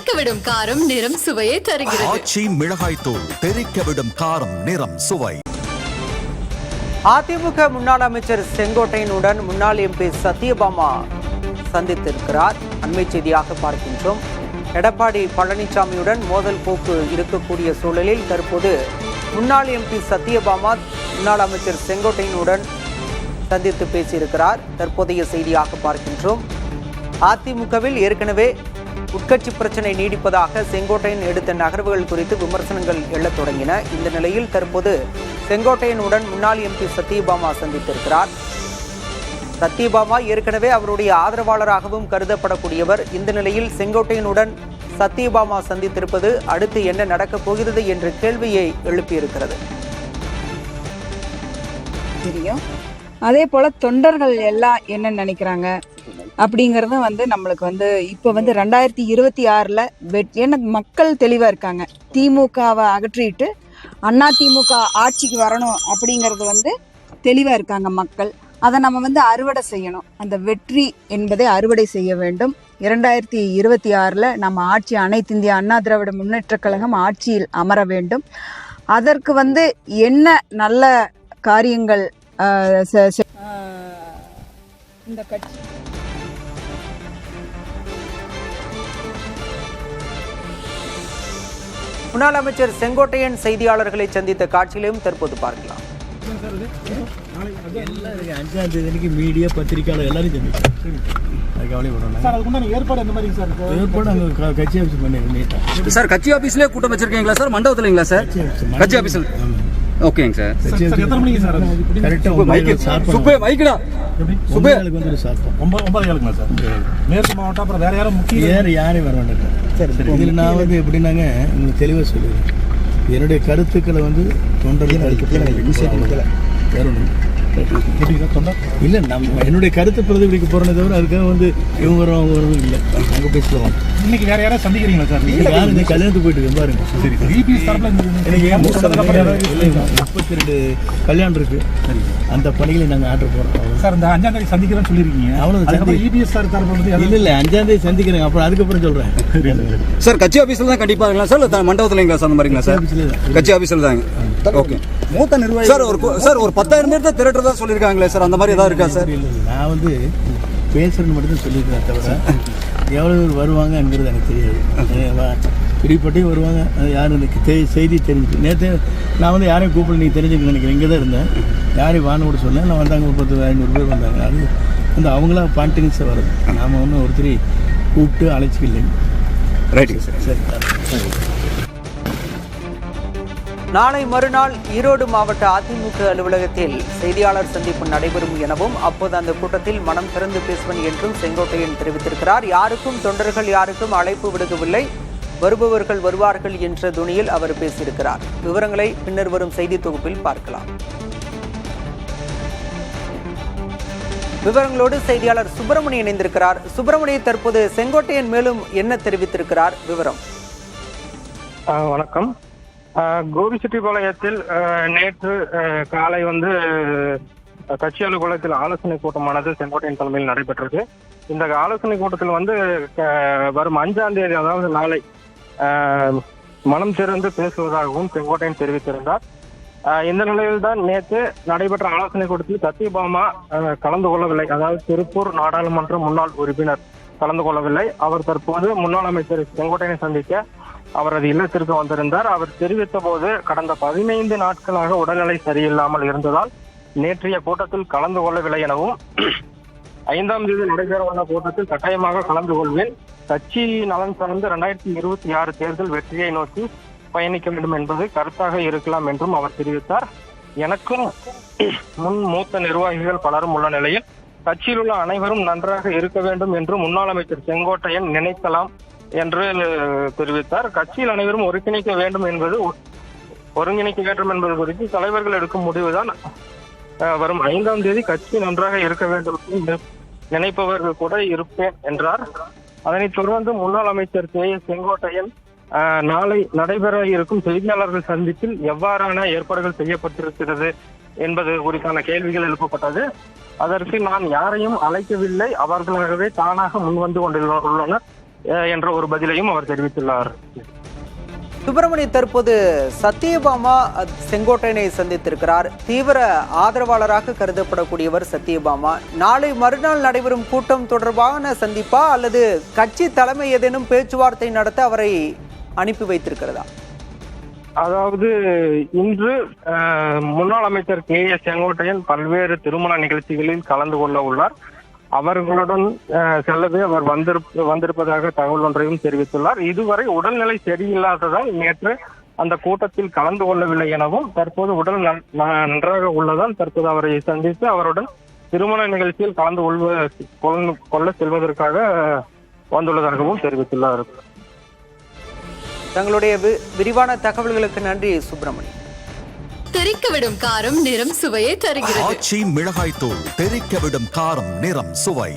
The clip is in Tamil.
தெறிக்கவிடும் காரம் நிறம் சுவையை தருகிறது. ஆச்சி மிளகாய் தூள் தெறிக்கவிடும் காரம் நிறம் சுவை. அதிமுக முன்னாள் அமைச்சர் செங்கோட்டையனுடன் முன்னாள் எம்பி சத்யபாமா சந்தித்திருக்கிறார். அண்மை செய்தியாக பார்க்கின்றோம். எடப்பாடி பழனிசாமியுடன் மோதல் போக்கு இருக்கக்கூடிய சூழலில் தற்போது முன்னாள் எம்பி சத்யபாமா முன்னாள் அமைச்சர் செங்கோட்டையனுடன் சந்தித்து பேசியிருக்கிறார். தற்போதைய செய்தியாக பார்க்கின்றோம். அதிமுகவில் ஏற்கனவே உட்கட்சி பிரச்சனை நீடிப்பதாக செங்கோட்டையன் எடுத்த நகர்வுகள் குறித்து விமர்சனங்கள் எழத் தொடங்கின. இந்த நிலையில் தற்போது செங்கோட்டையனுடன் முன்னாள் எம்பி சத்யபாமா சந்தித்திருக்கிறார். சத்யபாமா ஏற்கனவே அவருடைய ஆதரவாளராகவும் கருதப்படக்கூடியவர். இந்த நிலையில் செங்கோட்டையனுடன் சத்யபாமா சந்தித்திருப்பது அடுத்து என்ன நடக்கப் போகிறது என்ற கேள்வியை எழுப்பியிருக்கிறது. தெரியும். அதே போல தொண்டர்கள் எல்லாம் என்ன நினைக்கிறாங்க அப்படிங்கறது நம்மளுக்கு இப்போ 2026ல ஏன்னா மக்கள் தெளிவா இருக்காங்க. திமுகவை அகற்றிட்டு அண்ணா திமுக ஆட்சிக்கு வரணும் அப்படிங்கிறது தெளிவா இருக்காங்க மக்கள். அதை நம்ம அறுவடை செய்யணும். அந்த வெற்றி என்பதை அறுவடை செய்ய வேண்டும். 2026ல நம்ம ஆட்சி அனைத்து இந்திய அண்ணா திராவிட முன்னேற்ற கழகம் ஆட்சியில் அமர வேண்டும். அதற்கு என்ன நல்ல காரியங்கள் இந்த கட்சி முன்னாள் அமைச்சர் செங்கோட்டையன் செய்தியாளர்களை சந்தித்த காட்சியிலும் தற்போது பார்க்கலாம். 5ஆம் தேதிக்கு மீடியா பத்திரிகையாளர் எல்லாரும் சந்திச்சோம். கட்சி ஆஃபீஸ் பண்ணி சார், கட்சி ஆஃபீஸ்லேயே கூட்டம் வச்சிருக்கீங்களா சார்? மண்டபத்துலங்களா சார்? கட்சி ஆஃபீஸில் ஓகேங்க சார். மேற்கு மாவட்டம் அப்புறம் வேற யாரும் யாரையும் வர வேண்டாம். இதில் நான் எப்படின்னாங்க உங்களுக்கு தெளிவாக சொல்லுவேன். என்னுடைய கருத்துக்களை தொண்டர்கள் வேற ஒன்று இல்லை. நம்ம என்னுடைய கருத்து பிரதிபலிக்க போகிறோன்னே தவிர அதுக்காக இவங்க வரும் இல்லை. அங்கே பேசலாம். இன்னைக்கு வேற யாராவது சந்திக்கிறீங்களா சார்? யாரும் இந்த கல்யாணத்துக்கு போயிட்டு பாருங்க. எனக்கு 32 கல்யாணம் இருக்கு. அந்த பணிகளை நாங்கள் ஆர்டர் போகிறோம் சார். இந்த 5ஆம் தேதி சந்திக்கிறேன்னு சொல்லியிருக்கீங்க. அவ்வளோ இபிஎஸ் சார் தரப்பு இல்லை இல்லை 5ஆம் தேதி சந்திக்கிறேன். அப்புறம் அதுக்கப்புறம் சொல்கிறேன் சார். கட்சி ஆஃபீஸில் தான் கண்டிப்பாக இருக்கலாம் சார். மண்டபத்துலங்களா சார்? அந்த மாதிரிங்களா சார்? கட்சி ஆஃபீஸில் தாங்க. ஓகே. மூத்த நிர்வாகி சார் ஒரு 10,000 பேர் தான் திரட்டுறதா சொல்லியிருக்காங்களே சார். அந்த மாதிரி ஏதாவது இருக்கா சார்? இல்லை நான் பேசுறேன்னு மட்டும் தான் சொல்லியிருக்கேன் தவிர எவ்வளோ பேர் வருவாங்கங்கிறது எனக்கு தெரியாது. பிடிப்பட்டையும் வருவாங்க. யாரும் எனக்கு செய்தி தெரிஞ்சு நேற்று நான் யாரையும் கூப்பிட நீங்கள் தெரிஞ்சுக்க நினைக்கிறேன். இங்கே தான் இருந்தேன். யாரையும் வான்னு கூட சொன்னேன். நான் வந்தாங்க 30-500 பேர் வந்தாங்க. அது அவங்களா பாண்டினிஸாக வருது. நாம் ஒருத்தர் கூப்பிட்டு அழைச்சிக்கலைங்க. ரைட்டுங்க சார். சரி. நாளை மறுநாள் ஈரோடு மாவட்ட அதிமுக அலுவலகத்தில் செய்தியாளர் சந்திப்பு நடைபெறும் எனவும் அப்போது அந்த கூட்டத்தில் மனம் திறந்து பேசுவேன் என்றும் செங்கோட்டையன் தெரிவித்திருக்கிறார். தொண்டர்கள் யாருக்கும் அழைப்பு விடுக்கவில்லை. வருபவர்கள் வருவார்கள் என்ற துணியில் அவர் பேசியிருக்கிறார். விவரங்களை பின்னர் வரும் செய்தி தொகுப்பில் பார்க்கலாம். விவரங்களோடு செய்தியாளர் சுப்பிரமணியன் இணைந்திருக்கிறார். சுப்பிரமணியன், தற்போது செங்கோட்டையன் மேலும் என்ன தெரிவித்திருக்கிறார்? விவரம். வணக்கம். கோபிச்செட்டிப்பாளையத்தில் நேற்று காலை கட்சி அலுவலகத்தில் ஆலோசனை கூட்டமானது செங்கோட்டையன் தலைமையில் நடைபெற்றது. இந்த ஆலோசனை கூட்டத்தில் வரும் 5ஆம் தேதி, அதாவது நாளை, மனம் திறந்து பேசுவதாகவும் செங்கோட்டையன் தெரிவித்திருந்தார். இந்த நிலையில்தான் நேற்று நடைபெற்ற ஆலோசனை கூட்டத்தில் சத்யபாமா கலந்து கொள்ளவில்லை. அதாவது திருப்பூர் நாடாளுமன்ற முன்னாள் உறுப்பினர் கலந்து கொள்ளவில்லை. அவர் தற்போது முன்னாள் அமைச்சர் செங்கோட்டையனை சந்திக்க அவரது இல்லத்திற்கு வந்திருந்தார். அவர் தெரிவித்த போது கடந்த 15 நாட்களாக உடல்நிலை சரியில்லாமல் இருந்ததால் நேற்றைய கூட்டத்தில் கலந்து கொள்ளவில்லை எனவும் 5ஆம் தேதி நடைபெறவுள்ள கூட்டத்தில் கட்டாயமாக கலந்து கொள்வேன், கட்சி நலன் சார்ந்து 2026 தேர்தல் வெற்றியை நோக்கி பயணிக்க வேண்டும் என்பது கருத்தாக இருக்கலாம் என்றும் அவர் தெரிவித்தார். எனக்கும் மூத்த நிர்வாகிகள் பலரும் உள்ள நிலையில் கட்சியில் உள்ள அனைவரும் நன்றாக இருக்க வேண்டும் என்று முன்னாள் அமைச்சர் செங்கோட்டையன் நினைக்கலாம் என்று தெரிவித்தார். கட்சியில் அனைவரும் ஒருங்கிணைக்க வேண்டும் என்பது குறித்து தலைவர்கள் எடுக்கும் முடிவுதான். வரும் 5ஆம் தேதி கட்சி நன்றாக இருக்க வேண்டும் நினைப்பவர்கள் கூட இருப்பேன் என்றார். அதனைத் தொடர்ந்து முன்னாள் அமைச்சர் செங்கோட்டையன் நாளை நடைபெற இருக்கும் செய்தியாளர்கள் சந்திப்பில் எவ்வாறான ஏற்பாடுகள் செய்யப்பட்டிருக்கிறது என்பது குறித்தான கேள்விகள் எழுப்பப்பட்டது. அதற்கு நான் யாரையும் அழைக்கவில்லை, அவர்களாகவே தானாக முன்வந்து கொண்டுள்ளனர். என்ற ஒரு பதிலையும் அவர் தெரிவித்துள்ளார். சுப்பிரமணி தற்போது சத்யபாமா செங்கோட்டையனை சந்தித்திருக்கிறார். தீவிர ஆதரவாளராக கருதப்படக்கூடியவர் சத்யபாமா. நாளை மறுநாள் நடைபெறும் கூட்டம் தொடர்பான சந்திப்பா அல்லது கட்சி தலைமை ஏதேனும் பேச்சுவார்த்தை நடத்த அவரை அனுப்பி வைத்திருக்கிறதா? அதாவது இன்று முன்னாள் அமைச்சர் KS செங்கோட்டையன் பல்வேறு திருமண நிகழ்ச்சிகளில் கலந்து கொள்ள உள்ளார். அவர்களுடன் செல்லவே அவர் வந்திருப்பதாக தகவல் ஒன்றையும் தெரிவித்துள்ளார். இதுவரை உடல்நிலை சரியில்லாததால் நேற்று அந்த கூட்டத்தில் கலந்து கொள்ளவில்லை எனவும், தற்போது உடல் நன்றாக உள்ளதால் தற்போது அவரை சந்தித்து அவருடன் திருமண நிகழ்ச்சியில் கலந்து கொள்ள செல்வதற்காக வந்துள்ளதாகவும் தெரிவித்துள்ளார். தங்களுடைய விரிவான தகவல்களுக்கு நன்றி சுப்பிரமணி. தெறிக்கவிடும் காரம் நிறம் சுவையை தருகிறது. ஆச்சி மிளகாய் தூள் தெறிக்கவிடும் காரம் நிறம் சுவை.